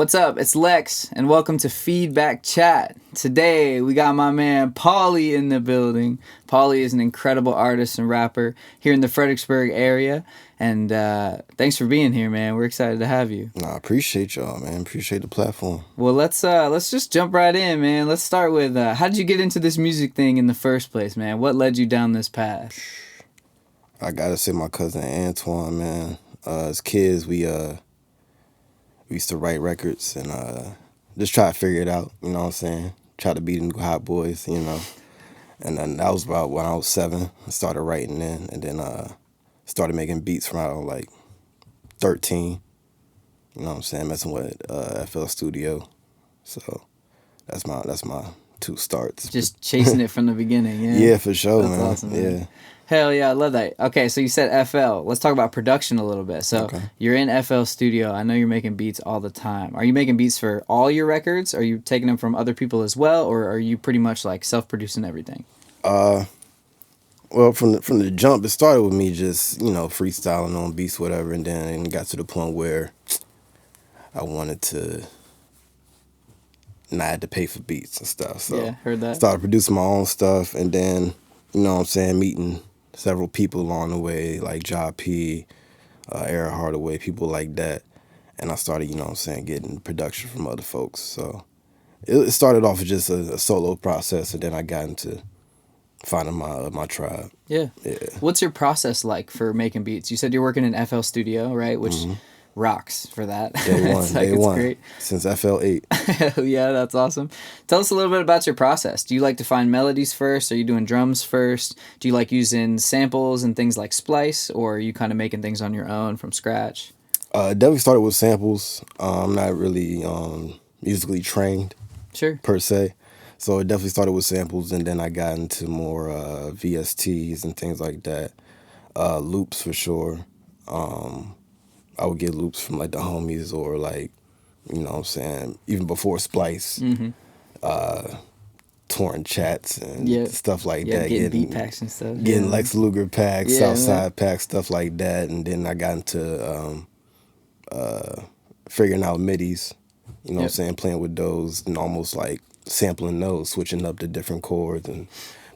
What's up? It's Lex, and welcome to Feedback Chat. Today, we got my man Paulie in the building. Paulie is an incredible artist and rapper here in the Fredericksburg area, and thanks for being here, man. We're excited to have you. I appreciate y'all, man. Appreciate the platform. Well, let's just jump right in, man. Let's start with, how did you get into this music thing in the first place, man? What led you down this path? I gotta say my cousin Antoine, man. As kids, we used to write records and just try to figure it out, you know what I'm saying? Try to be the new hot boys, you know. And then that was about when I was 7. I started writing then, and then started making beats from around like 13. You know what I'm saying? Messing with FL Studio. So that's my two starts. Just chasing it from the beginning, yeah? Yeah, for sure, That's man. awesome, man. Yeah. Hell yeah, I love that. Okay, so you said FL. Let's talk about production a little bit. So You're in FL Studio. I know you're making beats all the time. Are you making beats for all your records? Are you taking them from other people as well? Or are you pretty much like self-producing everything? Well, from the jump, it started with me just, you know, freestyling on beats, whatever, and then it got to the point where I wanted to not have to pay for beats and stuff. So yeah, heard that. Started producing my own stuff, and then, you know what I'm saying, meeting several people along the way, like Ja P, Eric Hardaway, people like that. And I started, you know what I'm saying, getting production from other folks. So it started off as just a solo process, and then I got into finding my tribe. Yeah. What's your process like for making beats? You said you're working in FL Studio, right? Which rocks for that. Day one, day one. Great. Since FL8. Yeah, that's awesome. Tell us a little bit about your process. Do you like to find melodies first? Are you doing drums first? Do you like using samples and things like Splice? Or are you kind of making things on your own from scratch? Definitely started with samples. I'm not really musically trained per se. So it definitely started with samples, and then I got into more VSTs and things like that. Loops for sure. I would get loops from like the homies or like, you know what I'm saying, even before Splice, touring chats and stuff like that. Getting beat packs and stuff. Getting Lex Luger packs, Southside packs, stuff like that. And then I got into figuring out midis, you know what I'm saying, playing with those and almost like sampling those, switching up the different chords and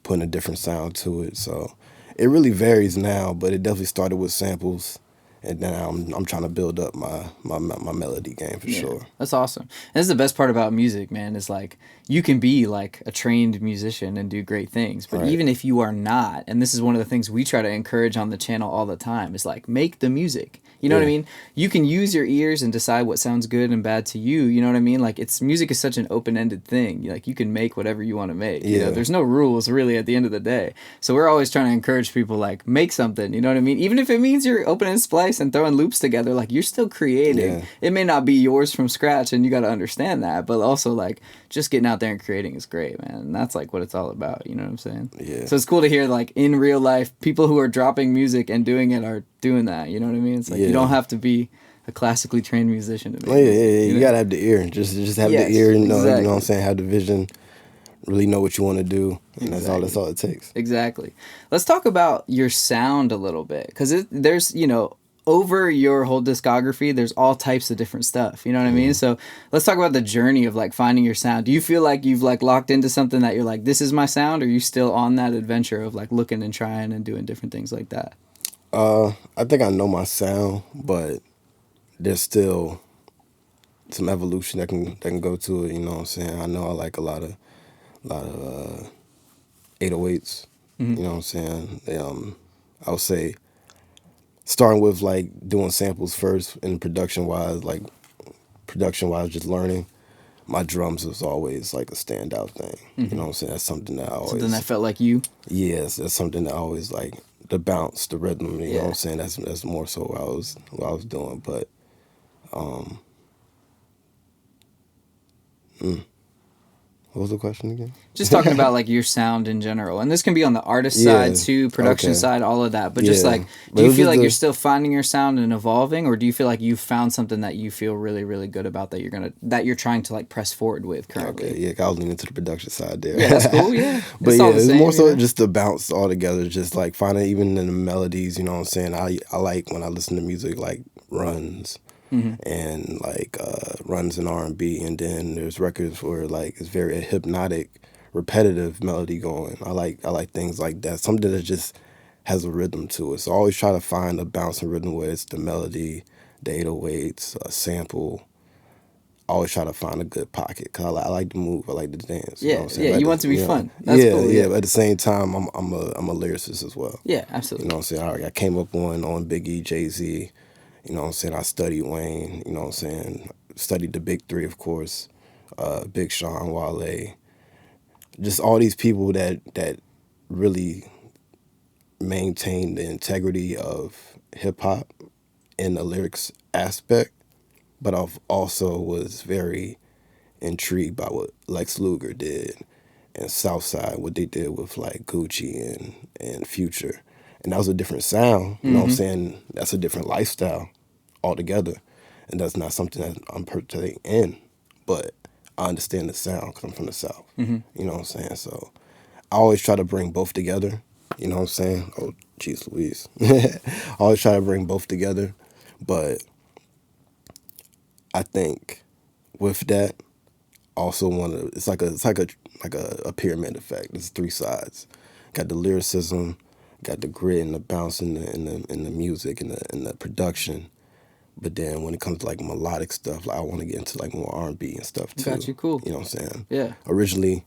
putting a different sound to it. So it really varies now, but it definitely started with samples. And then I'm trying to build up my melody game for sure. That's awesome. And this is the best part about music, man, is like you can be like a trained musician and do great things. But even if you are not, and this is one of the things we try to encourage on the channel all the time, is like make the music. You know what I mean? You can use your ears and decide what sounds good and bad to you. You know what I mean? Like music is such an open-ended thing. Like you can make whatever you want to make. You know, there's no rules really at the end of the day. So we're always trying to encourage people like make something. You know what I mean? Even if it means you're opening Splice and throwing loops together, like you're still creating. It may not be yours from scratch, and you got to understand that. But also like just getting out there and creating is great, man. And that's like what it's all about. You know what I'm saying? Yeah. So it's cool to hear like in real life, people who are dropping music and doing it are doing that. You know what I mean? It's like you don't have to be a classically trained musician to make it. You gotta have the ear. Just have the ear and know, you know what I'm saying, have the vision, really know what you want to do, and that's all it takes. Exactly. Let's talk about your sound a little bit, because there's, you know, over your whole discography, there's all types of different stuff. You know what I mean? So let's talk about the journey of like finding your sound. Do you feel like you've like locked into something that you're like, this is my sound, or are you still on that adventure of like looking and trying and doing different things like that? I think I know my sound, but there's still some evolution that can go to it. You know what I'm saying? I know I like a lot of 808s. You know what I'm saying? I would say starting with like doing samples first and production wise, just learning. My drums was always like a standout thing. You know what I'm saying? That's something that I always... Something that felt like you? Yes, that's something that I always like. The bounce, the rhythm, you know what I'm saying? That's more so what I was doing. But what was the question again? Just talking about like your sound in general, and this can be on the artist side too, production side, all of that. But just like, do you feel like you're still finding your sound and evolving, or do you feel like you've found something that you feel really, really good about that you're trying to like press forward with currently? Okay, I was leaning to the production side there. Yeah, that's cool. Yeah, but it's more so just the bounce altogether. Just like finding even in the melodies, you know what I'm saying. I like when I listen to music like runs and like runs in R&B, and then there's records where like it's very hypnotic, repetitive melody going. I like things like that. Something that just has a rhythm to it. So I always try to find a bouncing rhythm where it's the melody, the 808s, a sample. I always try to find a good pocket because I like to move. I like to dance. You know Yeah, what I'm saying? yeah. But You at want the- to be you know, fun. That's yeah, cool. yeah. But at the same time, I'm a lyricist as well. Yeah, You absolutely. know what I'm saying? I came up on Biggie, Jay-Z. You know what I'm saying? I studied Wayne. You know what I'm saying? Studied the big three, of course. Big Sean, Wale. Just all these people that really maintain the integrity of hip hop in the lyrics aspect, but I've also was very intrigued by what Lex Luger did and Southside, what they did with like Gucci and Future. And that was a different sound. You know what I'm saying? That's a different lifestyle altogether. And that's not something that I'm particularly in. But I understand the sound because I'm from the South. You know what I'm saying? So I always try to bring both together. You know what I'm saying? Oh, jeez Louise. I always try to bring both together. But I think with that, also want to. It's like a pyramid effect. There's three sides. Got the lyricism, got the grit and the bounce in the music and the production. But then when it comes to like melodic stuff, like I want to get into like more R&B and stuff too. Got you. Cool. You know what I'm saying? Yeah. Originally,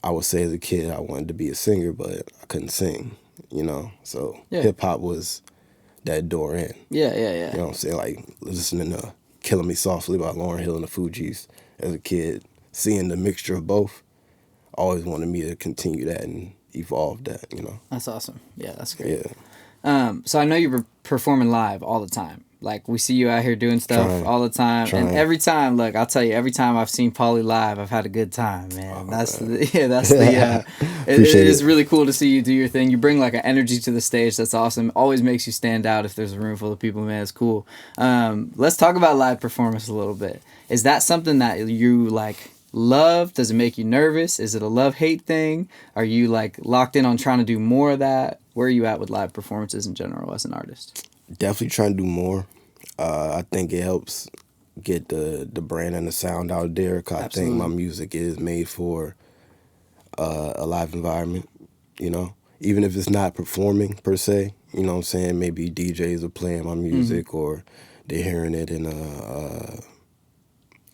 I would say as a kid I wanted to be a singer, but I couldn't sing. You know, so Yeah. hip hop was that door in. Yeah, yeah, You yeah. know what I'm saying? Like listening to "Killing Me Softly" by Lauryn Hill and the Fugees as a kid, seeing the mixture of both, always wanted me to continue that and evolve that. You know? That's awesome. Yeah, that's great. Yeah. So I know you're performing live all the time. Like we see you out here doing stuff Trying. all the time, Trying. and every time, look, I'll tell you, every time I've seen Pauly live, I've had a good time, man. That's man. it Appreciate is it. really cool to see you do your thing. You bring like an energy to the stage that's awesome. Always makes you stand out if there's a room full of people, man. It's cool. Let's talk about live performance a little bit. Is that something that you like love? Does it make you nervous? Is it a love-hate thing? Are you like locked in on trying to do more of that? Where are you at with live performances in general as an artist? Definitely trying to do more. I think it helps get the brand and the sound out there. 'Cause I think my music is made for a live environment. You know, even if it's not performing per se. You know what I'm saying? Maybe DJs are playing my music or they're hearing it in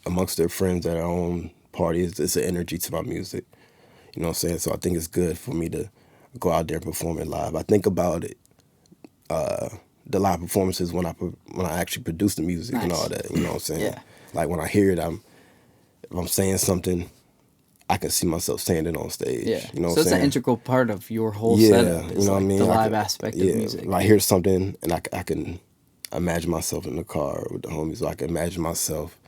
amongst their friends at our own parties. It's an energy to my music. You know what I'm saying? So I think it's good for me to go out there and perform it live. I think about it, the live performances when I actually produce the music and Nice. all that. You know what I'm saying? Yeah. Like when I hear it, if I'm saying something, I can see myself saying it on stage. Yeah. You know what So I'm it's saying? an integral part of your whole Yeah, setup. you Is know what I like mean? the I live could- aspect yeah, of music. When I hear something and I can imagine myself in the car with the homies, so I can imagine myself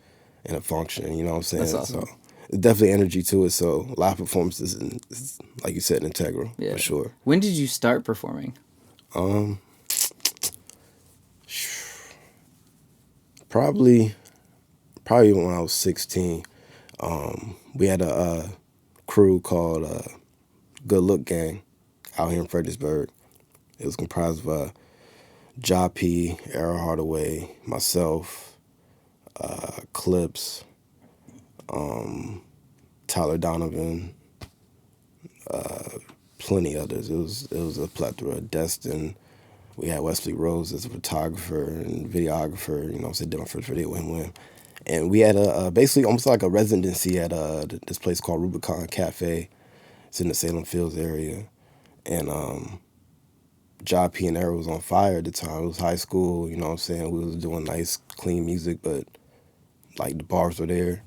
in a function. You know what I'm saying? That's awesome. So it's definitely energy to it. So live performances is like you said, integral Yeah. for sure. When did you start performing? Probably when I was 16. We had a crew called Good Look Gang out here in Fredericksburg. It was comprised of Ja P, Errol Hardaway, myself, Clips, Tyler Donovan, plenty others. It was a plethora. Destin. We had Wesley Rose as a photographer and videographer. You know, so I did my first video with him. And we had a basically almost like a residency at this place called Rubicon Cafe. It's in the Salem Fields area. And Ja P and Errol was on fire at the time. It was high school, you know what I'm saying? We was doing nice, clean music, but like the bars were there,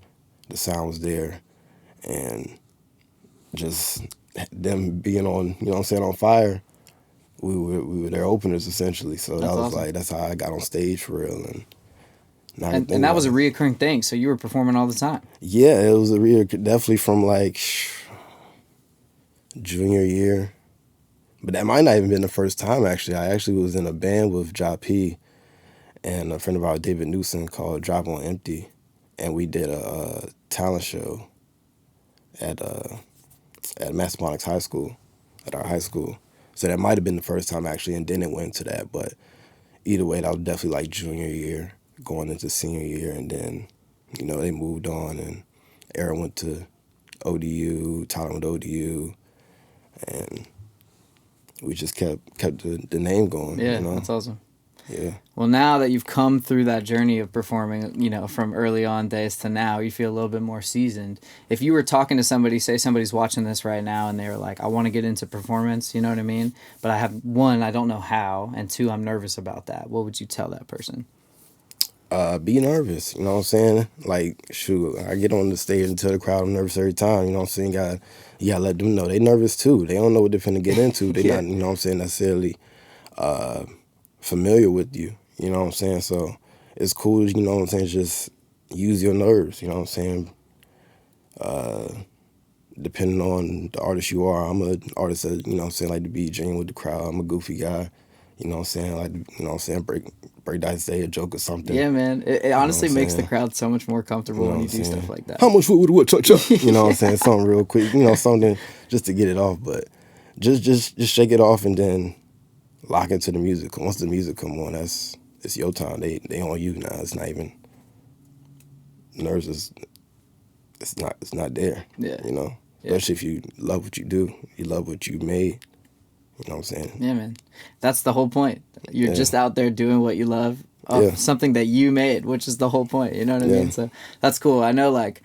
the sound was there, and just them being on, you know what I'm saying, on fire, we were their openers essentially. So That's that was awesome. like, that's how I got on stage for real. And now I can And think that was a about it. reoccurring thing. So you were performing all the time. Yeah, it was a real, definitely from like junior year. But that might not even been the first time, actually. I actually was in a band with Ja P and a friend of ours, David Newsom, called Drive on Empty. And we did a talent show at Massaponax High School, at our high school. So that might have been the first time, actually, and then it went to that. But either way, that was definitely like junior year. going into senior year, and then, they moved on, and Aaron went to ODU, Tyler went to ODU, and we just kept the name going. Yeah, that's awesome. Yeah. Well, now that you've come through that journey of performing, from early on days to now, you feel a little bit more seasoned. If you were talking to somebody, say somebody's watching this right now, and they were like, I want to get into performance, you know what I mean? But I don't know how, and 2, I'm nervous about that. What would you tell that person? Be nervous, you know what I'm saying? Like, shoot, I get on the stage and tell the crowd I'm nervous every time, you know what I'm saying? You gotta let them know they nervous too. They don't know what they're finna get into. They not, you know what I'm saying, necessarily familiar with you, you know what I'm saying? So it's cool, you know what I'm saying, just use your nerves, you know what I'm saying? Depending on the artist you are, I'm an artist that, you know what I'm saying, like to be genuine with the crowd. I'm a goofy guy, you know what I'm saying, like, you know what I'm saying, break dice, say a joke or something. Yeah, man. It honestly makes the crowd so much more comfortable when you do stuff like that. How much wood would what? You know what I'm saying? Something real quick, something just to get it off, but just shake it off and then lock into the music. Once the music come on, it's your time. They on you now. It's not even nerves. It's not there. Yeah. Especially if you love what you do, you love what you made. You know what I'm saying? Yeah, man. That's the whole point. You're just out there doing what you love. Something that you made, which is the whole point. You know what I mean? So that's cool. I know, like,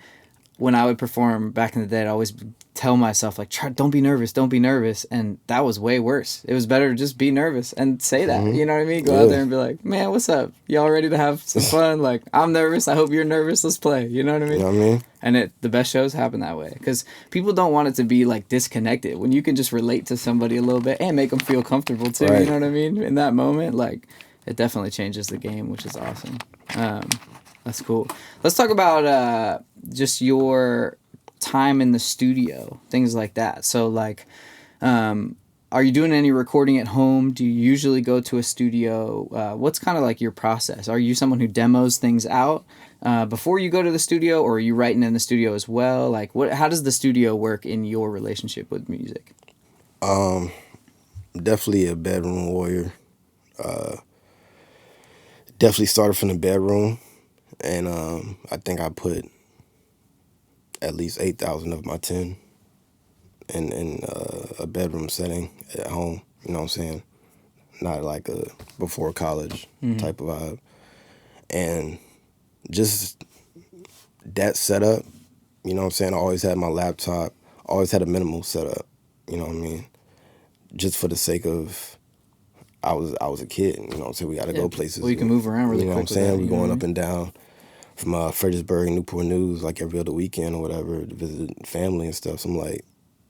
when I would perform back in the day, I'd always tell myself, like, don't be nervous, don't be nervous. And that was way worse. It was better to just be nervous and say that. You know what I mean? Go out there and be like, man, what's up? Y'all ready to have some fun? Like, I'm nervous. I hope you're nervous. Let's play. You know what I mean? You know what I mean? And the best shows happen that way. Because people don't want it to be, like, disconnected. When you can just relate to somebody a little bit and make them feel comfortable, too. Right. You know what I mean? In that moment, like, it definitely changes the game, which is awesome. That's cool. Let's talk about just your time in the studio, things like that. So, like, are you doing any recording at home? Do you usually go to a studio? What's kind of like your process? Are you someone who demos things out before you go to the studio, or are you writing in the studio as well? Like, how does the studio work in your relationship with music? Definitely a bedroom warrior. Definitely started from the bedroom, and I think I put at least 8,000 of my 10 in a bedroom setting at home. You know what I'm saying? Not like a before college type of vibe, and just that setup. You know what I'm saying? I always had my laptop. Always had a minimal setup. You know what I mean? Just for the sake of I was a kid. You know what I'm saying? We got to go places. Well, you can move around really quick. You know what I'm saying? We're going up and down from Fredericksburg, Newport News, like every other weekend or whatever, to visit family and stuff. So I'm like,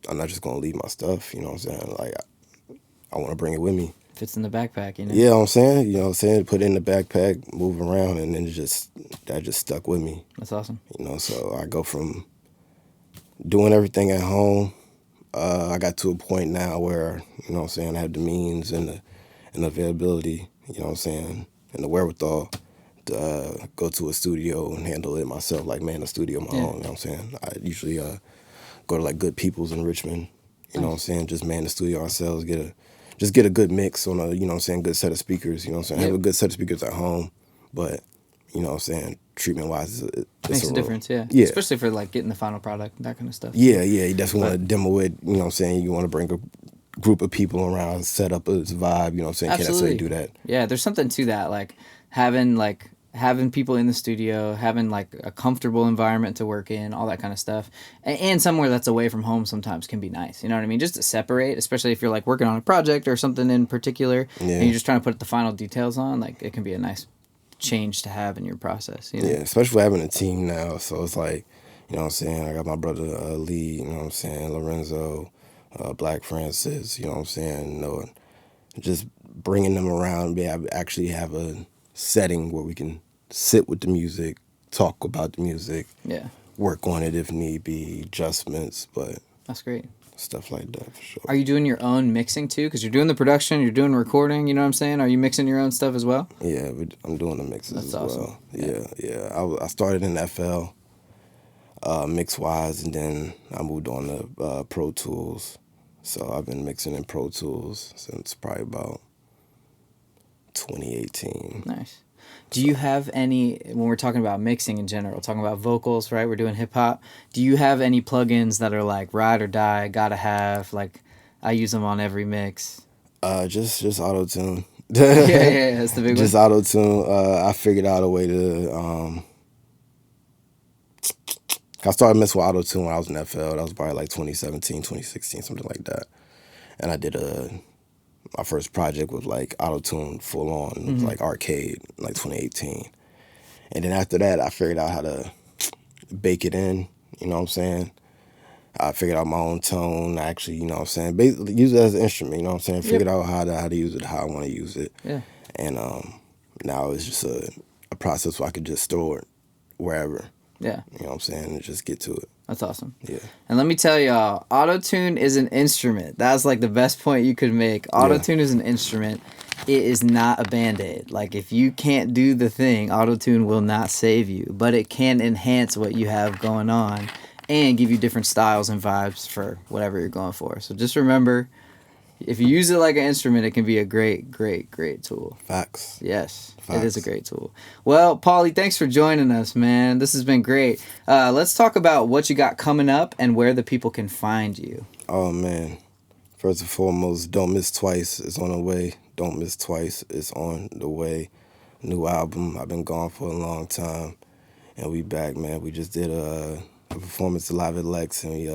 I'm not just going to leave my stuff, you know what I'm saying? Like, I want to bring it with me. Fits in the backpack, you know? Yeah, I'm saying, you know what I'm saying? Put it in the backpack, move around, and then that just stuck with me. That's awesome. You know, so I go from doing everything at home. I got to a point now where, you know what I'm saying, I have the means and the availability, you know what I'm saying, and the wherewithal to go to a studio and handle it myself, like man the studio on my own, you know what I'm saying. I usually go to like Good People's in Richmond, you know what I'm saying, just man the studio ourselves, get a good mix on a, you know what I'm saying, good set of speakers, you know what I'm saying. Have a good set of speakers at home, but you know what I'm saying, treatment wise it makes a difference, yeah. Especially for like getting the final product, that kind of stuff. Yeah, you definitely want to demo it, you know what I'm saying, you want to bring a group of people around, set up a vibe, you know what I'm saying. Absolutely. Can't necessarily do that. Yeah, there's something to that, like having people in the studio, having like a comfortable environment to work in, all that kind of stuff, and somewhere that's away from home sometimes can be nice. You know what I mean? Just to separate, especially if you're like working on a project or something in particular, and you're just trying to put the final details on. Like it can be a nice change to have in your process. You know? Yeah, especially having a team now. So it's like, you know what I'm saying. I got my brother Lee. You know what I'm saying. Lorenzo, Black Francis. You know what I'm saying. Just bringing them around, actually have a setting where we can sit with the music, talk about the music, work on it if need be, adjustments, but that's great. Stuff like that for sure. Are you doing your own mixing too? Because you're doing the production, you're doing recording, you know what I'm saying? Are you mixing your own stuff as well? Yeah, I'm doing the mixes That's as awesome. well. Yeah. I started in FL, mix-wise, and then I moved on to Pro Tools. So I've been mixing in Pro Tools since probably about 2018. Nice. Do you have any, when we're talking about mixing in general, talking about vocals, right? We're doing hip hop. Do you have any plugins that are like ride or die, gotta have? Like, I use them on every mix. Just auto tune. Yeah, that's the big Just one. auto tune. I figured out a way to. I started messing with auto tune when I was in FL. That was probably like 2017, 2016, something like that. And I did my first project with like auto tune full on, it was like arcade, like 2018. And then after that, I figured out how to bake it in. You know what I'm saying? I figured out my own tone. I actually, you know what I'm saying, basically use it as an instrument. You know what I'm saying? Figured out how to use it, how I want to use it. Yeah. And now it's just a process where I could just store it wherever. Yeah. You know what I'm saying? And just get to it. That's awesome. Yeah. And let me tell y'all, auto-tune is an instrument. That's like the best point you could make. Auto-tune is an instrument. It is not a Band-Aid. Like, if you can't do the thing, auto-tune will not save you. But it can enhance what you have going on and give you different styles and vibes for whatever you're going for. So just remember, if you use it like an instrument, it can be a great, great, great tool. Facts. Yes, Facts. It is a great tool. Well, Paulie, thanks for joining us, man. This has been great. Let's talk about what you got coming up and where the people can find you. Oh, man. First and foremost, Don't Miss Twice is on the way. Don't Miss Twice is on the way. New album. I've been gone for a long time. And we back, man. We just did a performance live at Lex, and we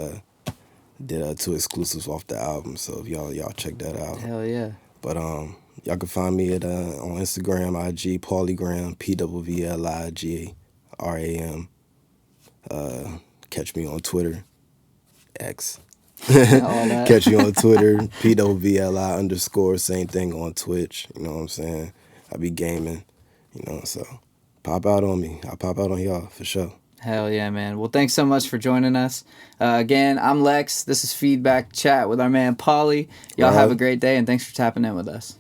did 2 exclusives off the album. So if y'all check that out. Hell yeah. But y'all can find me at on Instagram, IG, Pauligram, PVVLI catch me on Twitter, X. Catch me on Twitter, PWVLI_, same thing on Twitch. You know what I'm saying? I be gaming, you know, so pop out on me. I'll pop out on y'all for sure. Hell yeah, man. Well, thanks so much for joining us. Again, I'm Lex. This is Feedback Chat with our man Paulie. Y'all have a great day, and thanks for tapping in with us.